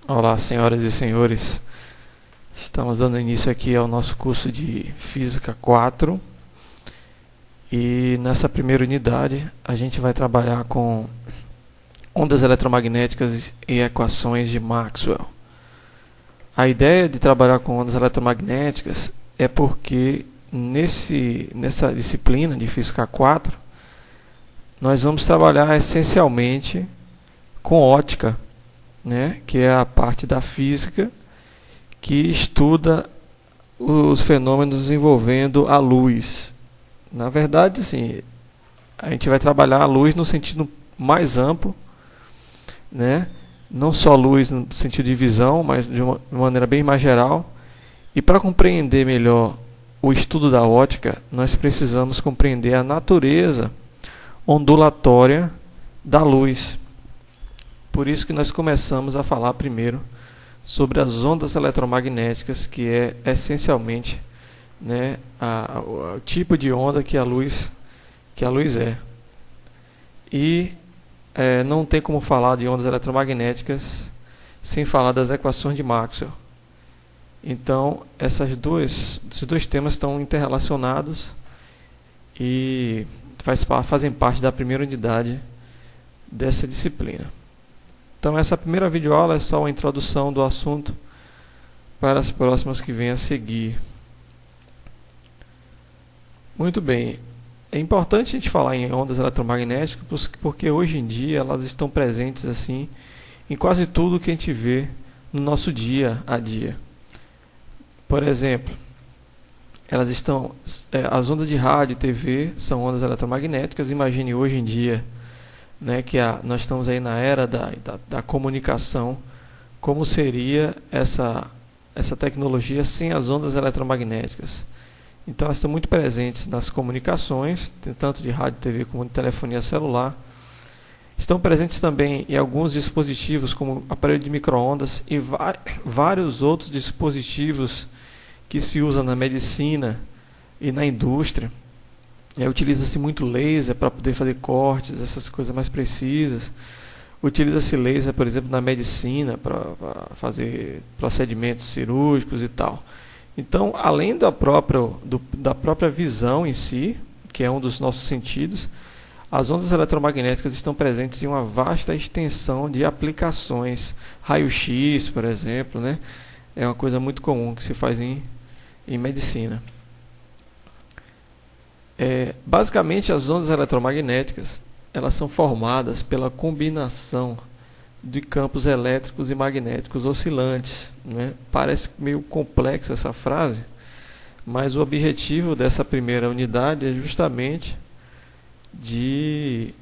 Olá, senhoras e senhores. Estamos dando início aqui ao nosso curso de Física 4 e nessa primeira unidade a gente vai trabalhar com ondas eletromagnéticas e equações de Maxwell. A ideia de trabalhar com ondas eletromagnéticas é porque nessa disciplina de Física 4 nós vamos trabalhar essencialmente com ótica, né, que é a parte da física que estuda os fenômenos envolvendo a luz. Na verdade, sim, a gente vai trabalhar a luz no sentido mais amplo, né? Não só luz no sentido de visão, mas de uma maneira bem mais geral. E para compreender melhor o estudo da ótica, nós precisamos compreender a natureza ondulatória da luz. Por isso que nós começamos a falar primeiro sobre as ondas eletromagnéticas, que é essencialmente, né, o tipo de onda que a luz é. E não tem como falar de ondas eletromagnéticas sem falar das equações de Maxwell. Então, esses dois temas estão interrelacionados e fazem parte da primeira unidade dessa disciplina. Então essa primeira videoaula é só uma introdução do assunto para as próximas que vêm a seguir. Muito bem, é importante a gente falar em ondas eletromagnéticas porque hoje em dia elas estão presentes assim em quase tudo que a gente vê no nosso dia a dia. Por exemplo, as ondas de rádio e TV são ondas eletromagnéticas. Imagine hoje em dia, né, que nós estamos aí na era da comunicação, como seria essa tecnologia sem as ondas eletromagnéticas. Então elas estão muito presentes nas comunicações, tanto de rádio, TV como de telefonia celular. Estão presentes também em alguns dispositivos como aparelho de micro-ondas e vários outros dispositivos que se usam na medicina e na indústria. Utiliza-se muito laser para poder fazer cortes, essas coisas mais precisas. Utiliza-se laser, por exemplo, na medicina para fazer procedimentos cirúrgicos e tal. Então, além da própria visão em si, que é um dos nossos sentidos, as ondas eletromagnéticas estão presentes em uma vasta extensão de aplicações. Raio-X, por exemplo, né? É uma coisa muito comum que se faz em medicina. Basicamente, as ondas eletromagnéticas elas são formadas pela combinação de campos elétricos e magnéticos oscilantes, né? Parece meio complexa essa frase, mas o objetivo dessa primeira unidade é justamente de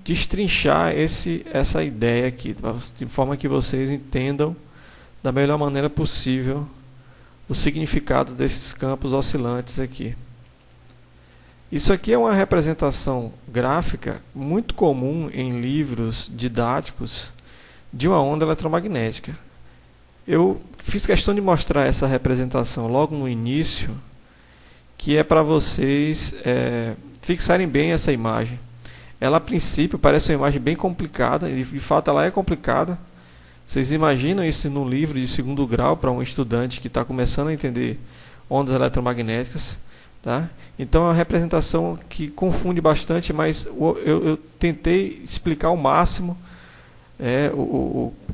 destrinchar essa ideia aqui, de forma que vocês entendam da melhor maneira possível o significado desses campos oscilantes aqui. Isso aqui é uma representação gráfica muito comum em livros didáticos de uma onda eletromagnética. Eu fiz questão de mostrar essa representação logo no início, que é para vocês fixarem bem essa imagem. Ela, a princípio, parece uma imagem bem complicada, e de fato ela é complicada. Vocês imaginam isso num livro de segundo grau para um estudante que está começando a entender ondas eletromagnéticas, tá? Então é uma representação que confunde bastante, mas eu tentei explicar ao máximo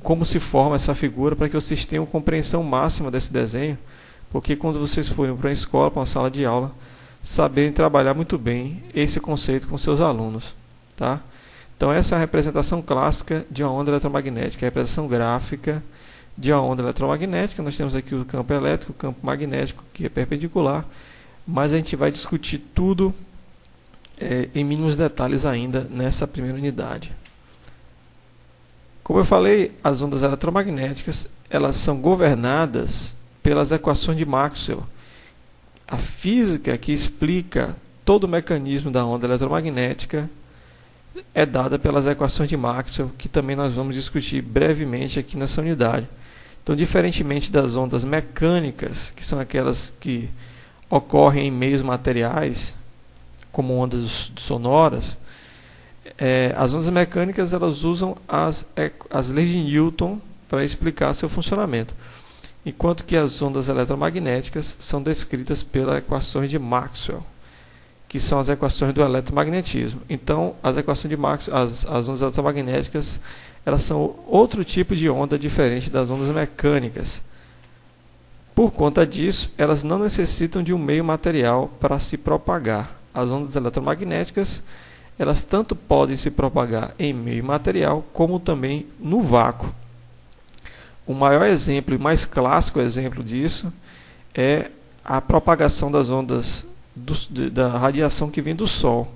como se forma essa figura para que vocês tenham compreensão máxima desse desenho, porque quando vocês forem para uma escola, para uma sala de aula, saberem trabalhar muito bem esse conceito com seus alunos, tá? Então essa é a representação clássica de uma onda eletromagnética, a representação gráfica de uma onda eletromagnética. Nós temos aqui o campo elétrico, o campo magnético, que é perpendicular, mas a gente vai discutir tudo em mínimos detalhes ainda nessa primeira unidade. Como eu falei, as ondas eletromagnéticas elas são governadas pelas equações de Maxwell. A física que explica todo o mecanismo da onda eletromagnética é dada pelas equações de Maxwell, que também nós vamos discutir brevemente aqui nessa unidade. Então, diferentemente das ondas mecânicas, que são aquelas que ocorrem em meios materiais, como ondas sonoras, as ondas mecânicas elas usam as leis de Newton para explicar seu funcionamento, enquanto que as ondas eletromagnéticas são descritas pelas equações de Maxwell, que são as equações do eletromagnetismo. Então, as equações de Maxwell, as ondas eletromagnéticas, elas são outro tipo de onda diferente das ondas mecânicas. Por conta disso, elas não necessitam de um meio material para se propagar. As ondas eletromagnéticas, elas tanto podem se propagar em meio material, como também no vácuo. O maior exemplo e mais clássico exemplo disso é a propagação das ondas da radiação que vem do Sol.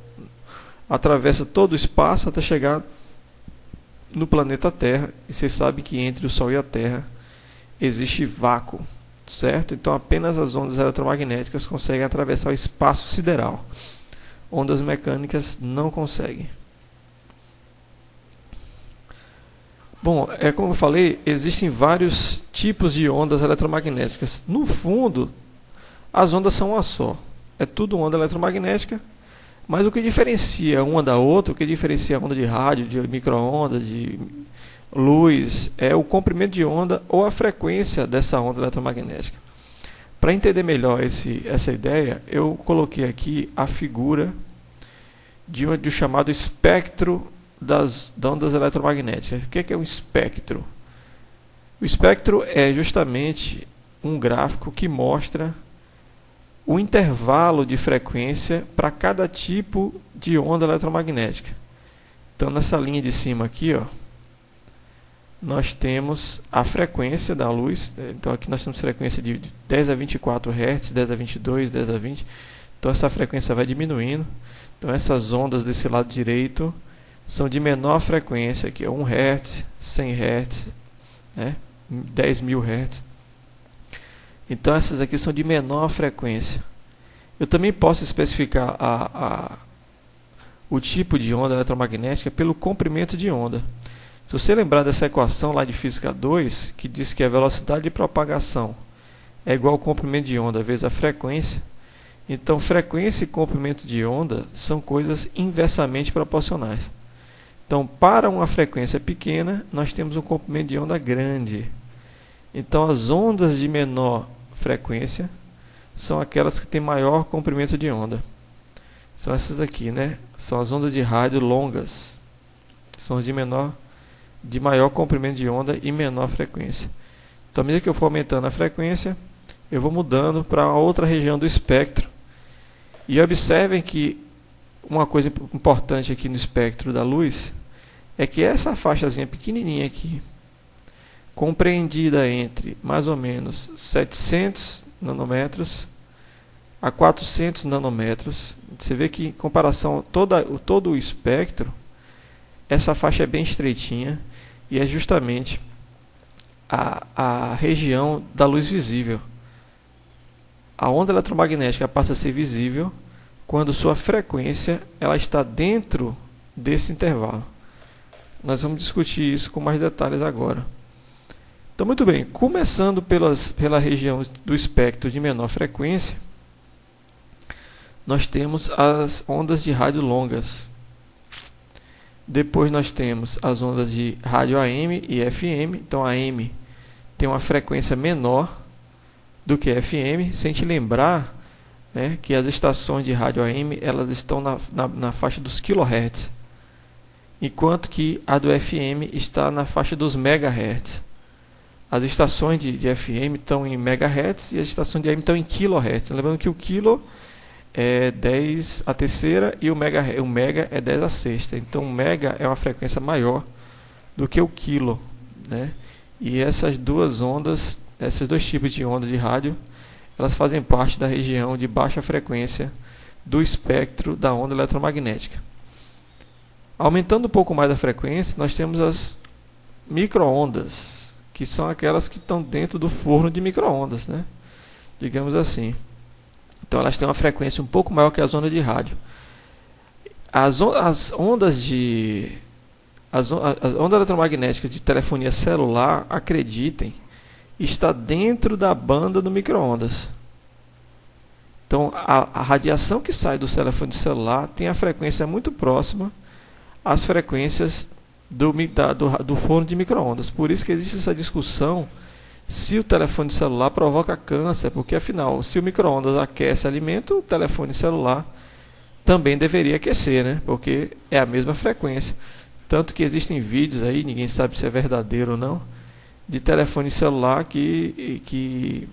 Atravessa todo o espaço até chegar no planeta Terra. E vocês sabem que entre o Sol e a Terra existe vácuo, certo? Então apenas as ondas eletromagnéticas conseguem atravessar o espaço sideral. Ondas mecânicas não conseguem. Bom, como eu falei, existem vários tipos de ondas eletromagnéticas. No fundo, as ondas são uma só. É tudo onda eletromagnética, mas o que diferencia uma da outra, o que diferencia a onda de rádio, de micro-ondas, de luz, é o comprimento de onda ou a frequência dessa onda eletromagnética. Para entender melhor essa ideia, eu coloquei aqui a figura do chamado espectro das ondas eletromagnéticas. O que é um espectro? O espectro é justamente um gráfico que mostra o intervalo de frequência para cada tipo de onda eletromagnética. Então, nessa linha de cima aqui, ó, nós temos a frequência da luz. Então, aqui nós temos frequência de 10 a 24 Hz, 10 a 22, 10 a 20. Então, essa frequência vai diminuindo. Então, essas ondas desse lado direito são de menor frequência, que é 1 Hz, 100 Hz, né? 10.000 Hz. Então essas aqui são de menor frequência. Eu também posso especificar o tipo de onda eletromagnética pelo comprimento de onda. Se você lembrar dessa equação lá de Física 2, que diz que a velocidade de propagação é igual ao comprimento de onda vezes a frequência, então frequência e comprimento de onda são coisas inversamente proporcionais. Então, para uma frequência pequena, nós temos um comprimento de onda grande. Então, as ondas de menor frequência são aquelas que têm maior comprimento de onda. São essas aqui, né? São as ondas de rádio longas. São as de maior comprimento de onda e menor frequência. Então, à medida que eu for aumentando a frequência, eu vou mudando para outra região do espectro. E observem que uma coisa importante aqui no espectro da luz é que essa faixazinha pequenininha aqui, compreendida entre mais ou menos 700 nanômetros a 400 nanômetros, você vê que em comparação todo o espectro, essa faixa é bem estreitinha e é justamente a região da luz visível. A onda eletromagnética passa a ser visível quando sua frequência ela está dentro desse intervalo. Nós vamos discutir isso com mais detalhes agora. Então, muito bem, começando pela região do espectro de menor frequência, nós temos as ondas de rádio longas. Depois nós temos as ondas de rádio AM e FM. Então, a AM tem uma frequência menor do que a FM. Se a gente lembrar, né, que as estações de rádio AM elas estão na faixa dos kHz, enquanto que a do FM está na faixa dos megahertz. As estações de FM estão em megahertz e as estações de AM estão em kHz. Lembrando que o quilo é 10 a terceira e o mega é 10 a sexta. Então o mega é uma frequência maior do que o quilo, né? E essas duas ondas, esses dois tipos de onda de rádio, elas fazem parte da região de baixa frequência do espectro da onda eletromagnética. Aumentando um pouco mais a frequência, nós temos as micro-ondas, que são aquelas que estão dentro do forno de micro-ondas, né? Digamos assim. Então elas têm uma frequência um pouco maior que as ondas de rádio. As ondas eletromagnéticas de telefonia celular, acreditem, está dentro da banda do micro-ondas. Então a radiação que sai do telefone celular tem a frequência muito próxima às frequências do forno de micro-ondas. Por isso que existe essa discussão se o telefone celular provoca câncer, porque afinal, se o micro-ondas aquece alimento, o telefone celular também deveria aquecer, né? Porque é a mesma frequência. Tanto que existem vídeos aí, ninguém sabe se é verdadeiro ou não, de telefone celular que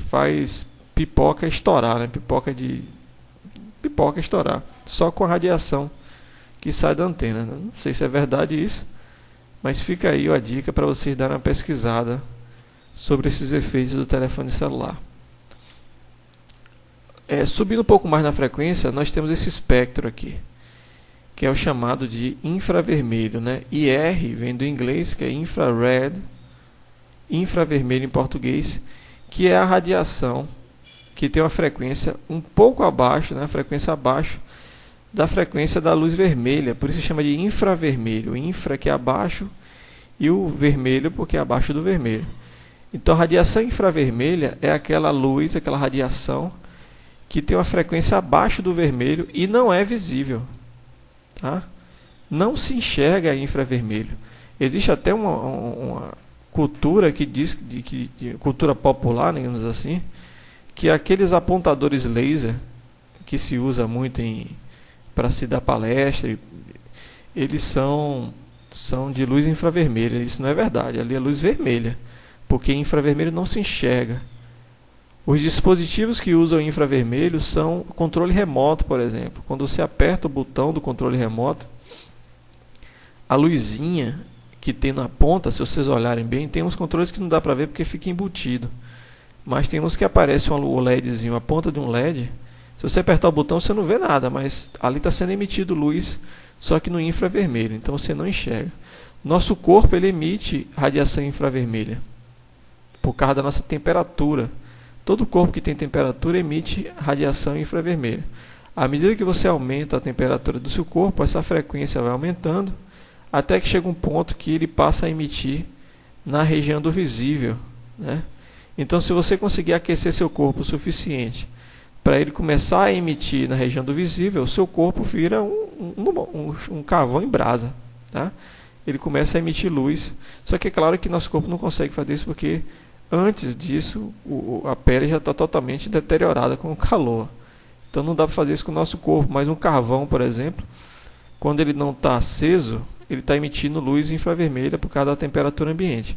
faz pipoca estourar, né? Pipoca estourar, só com a radiação que sai da antena. Não sei se é verdade isso, mas fica aí a dica para vocês darem uma pesquisada sobre esses efeitos do telefone celular. Subindo um pouco mais na frequência, nós temos esse espectro aqui, que é o chamado de infravermelho, né? IR vem do inglês, que é infrared, infravermelho em português, que é a radiação que tem uma frequência um pouco abaixo, né? Frequência abaixo da frequência da luz vermelha, por isso se chama de infravermelho. O infra que é abaixo e o vermelho porque é abaixo do vermelho. Então a radiação infravermelha é aquela luz, aquela radiação que tem uma frequência abaixo do vermelho e não é visível, tá? Não se enxerga infravermelho. Existe até uma cultura que diz, cultura popular, digamos assim, que aqueles apontadores laser que se usa muito para se dar palestra, eles são de luz infravermelha. Isso não é verdade, ali é luz vermelha, porque infravermelho não se enxerga. Os dispositivos que usam infravermelho são controle remoto, por exemplo. Quando você aperta o botão do controle remoto, a luzinha que tem na ponta, se vocês olharem bem, tem uns controles que não dá para ver porque fica embutido. Mas tem uns que aparece um LEDzinho, a ponta de um LED. Se você apertar o botão, você não vê nada, mas ali está sendo emitido luz, só que no infravermelho, então você não enxerga. Nosso corpo ele emite radiação infravermelha por causa da nossa temperatura. Todo corpo que tem temperatura emite radiação infravermelha. À medida que você aumenta a temperatura do seu corpo, essa frequência vai aumentando, até que chega um ponto que ele passa a emitir na região do visível, né? Então, se você conseguir aquecer seu corpo o suficiente para ele começar a emitir na região do visível, o seu corpo vira um carvão em brasa, tá? Ele começa a emitir luz. Só que é claro que nosso corpo não consegue fazer isso porque antes disso a pele já está totalmente deteriorada com o calor. Então não dá para fazer isso com o nosso corpo. Mas um carvão, por exemplo, quando ele não está aceso, ele está emitindo luz infravermelha por causa da temperatura ambiente.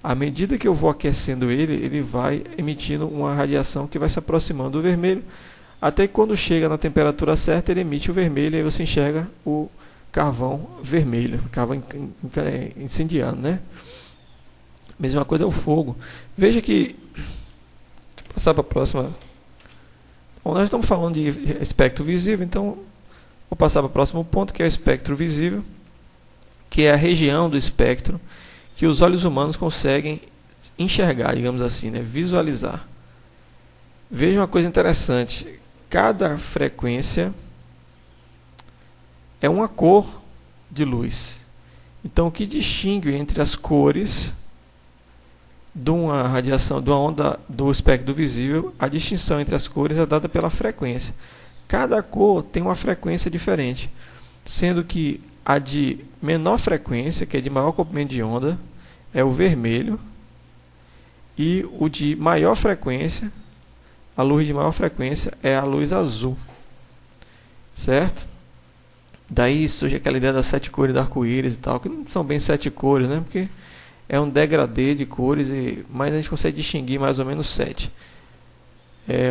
À medida que eu vou aquecendo ele, ele vai emitindo uma radiação que vai se aproximando do vermelho, até que quando chega na temperatura certa, ele emite o vermelho e aí você enxerga o carvão vermelho, carvão incendiando, né? Mesma coisa é o fogo. Veja que... Deixa eu passar para a próxima. Bom, nós estamos falando de espectro visível, então vou passar para o próximo ponto, que é o espectro visível, que é a região do espectro que os olhos humanos conseguem enxergar, digamos assim, né? Visualizar. Veja uma coisa interessante. Cada frequência é uma cor de luz. Então, o que distingue entre as cores de uma radiação, de uma onda do espectro visível, a distinção entre as cores é dada pela frequência. Cada cor tem uma frequência diferente, sendo que a de menor frequência, que é de maior comprimento de onda, é o vermelho, e o de maior frequência, a luz de maior frequência, é a luz azul. Certo? Daí surge aquela ideia das 7 cores do arco-íris e tal, que não são bem 7 cores, né? Porque é um degradê de cores, mas a gente consegue distinguir mais ou menos 7.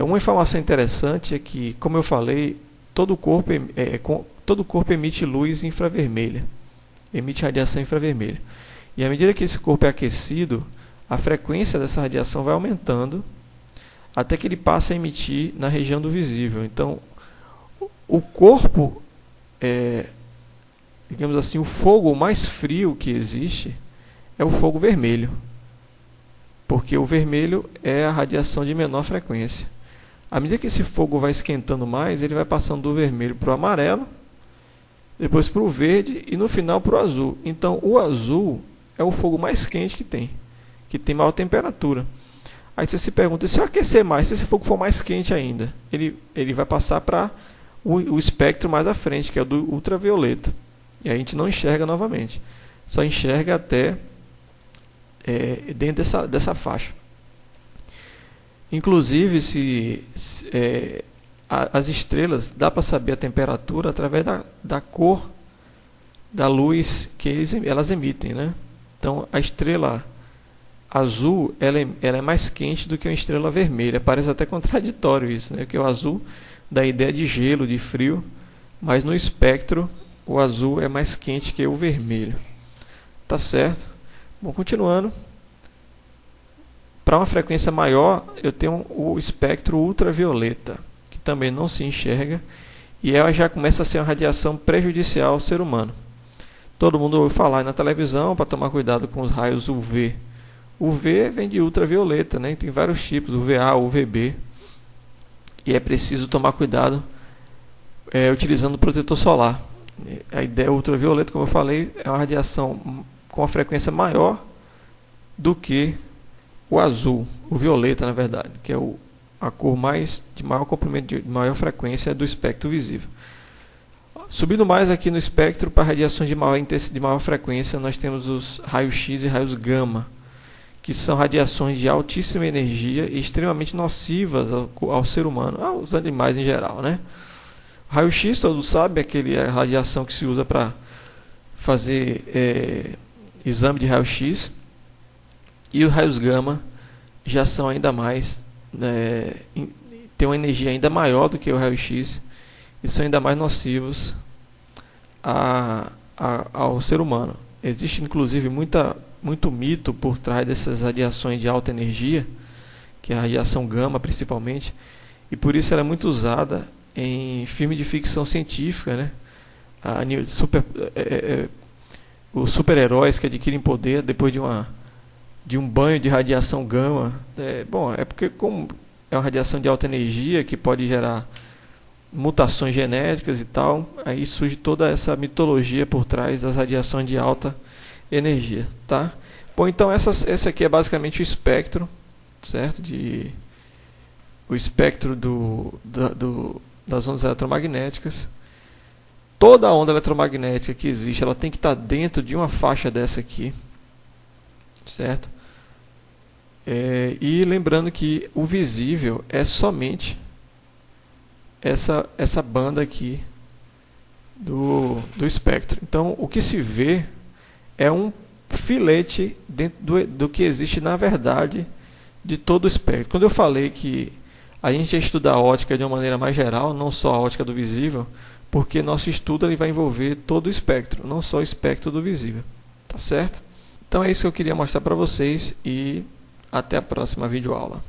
Uma informação interessante é que, como eu falei, todo corpo emite luz infravermelha, emite radiação infravermelha. E à medida que esse corpo é aquecido, a frequência dessa radiação vai aumentando até que ele passa a emitir na região do visível. Então, o corpo, digamos assim, o fogo mais frio que existe é o fogo vermelho, porque o vermelho é a radiação de menor frequência. À medida que esse fogo vai esquentando mais, ele vai passando do vermelho para o amarelo, depois para o verde e no final para o azul. Então, o azul é o fogo mais quente que tem maior temperatura. Aí você se pergunta, se eu aquecer mais, se esse fogo for mais quente ainda, ele vai passar para o espectro mais à frente, que é o do ultravioleta. E aí a gente não enxerga novamente. só enxerga até dentro dessa faixa. Inclusive, as estrelas, dá para saber a temperatura através da cor da luz que elas emitem, né? Então, a estrela azul, ela é mais quente do que uma estrela vermelha. Parece até contraditório isso, né? Porque o azul dá a ideia de gelo, de frio, mas no espectro o azul é mais quente que o vermelho. Tá certo? Bom, continuando. Para uma frequência maior, eu tenho o espectro ultravioleta, que também não se enxerga, e ela já começa a ser uma radiação prejudicial ao ser humano. Todo mundo ouve falar na televisão para tomar cuidado com os raios UV. UV vem de ultravioleta, né? Tem vários tipos, UVA, UVB. E é preciso tomar cuidado utilizando o protetor solar. A ideia ultravioleta, como eu falei, é uma radiação com uma frequência maior do que o azul, o violeta, na verdade, que é a cor de maior comprimento, de maior frequência do espectro visível. Subindo mais aqui no espectro, para radiações de maior frequência, nós temos os raios X e raios gama, que são radiações de altíssima energia e extremamente nocivas ao ser humano, aos animais em geral, né? Raio X, todos sabem, é a radiação que se usa para fazer exame de raio X. E os raios gama já são ainda mais, têm uma energia ainda maior do que o raio X e são ainda mais nocivos ao ser humano. Existe inclusive muito mito por trás dessas radiações de alta energia, que é a radiação gama principalmente, e por isso ela é muito usada em filmes de ficção científica, né? Os super-heróis que adquirem poder depois de um banho de radiação gama. É porque como é uma radiação de alta energia que pode gerar mutações genéticas e tal, aí surge toda essa mitologia por trás das radiações de alta energia, tá? Bom, então esse aqui é basicamente o espectro, certo? O espectro das ondas eletromagnéticas. Toda onda eletromagnética que existe, ela tem que estar dentro de uma faixa dessa aqui, certo? E lembrando que o visível é somente essa banda aqui do espectro. Então, o que se vê é um filete dentro do que existe na verdade de todo o espectro. Quando eu falei que a gente ia estudar a ótica de uma maneira mais geral, não só a ótica do visível, porque nosso estudo ele vai envolver todo o espectro, não só o espectro do visível. Tá certo? Então é isso que eu queria mostrar para vocês e até a próxima videoaula.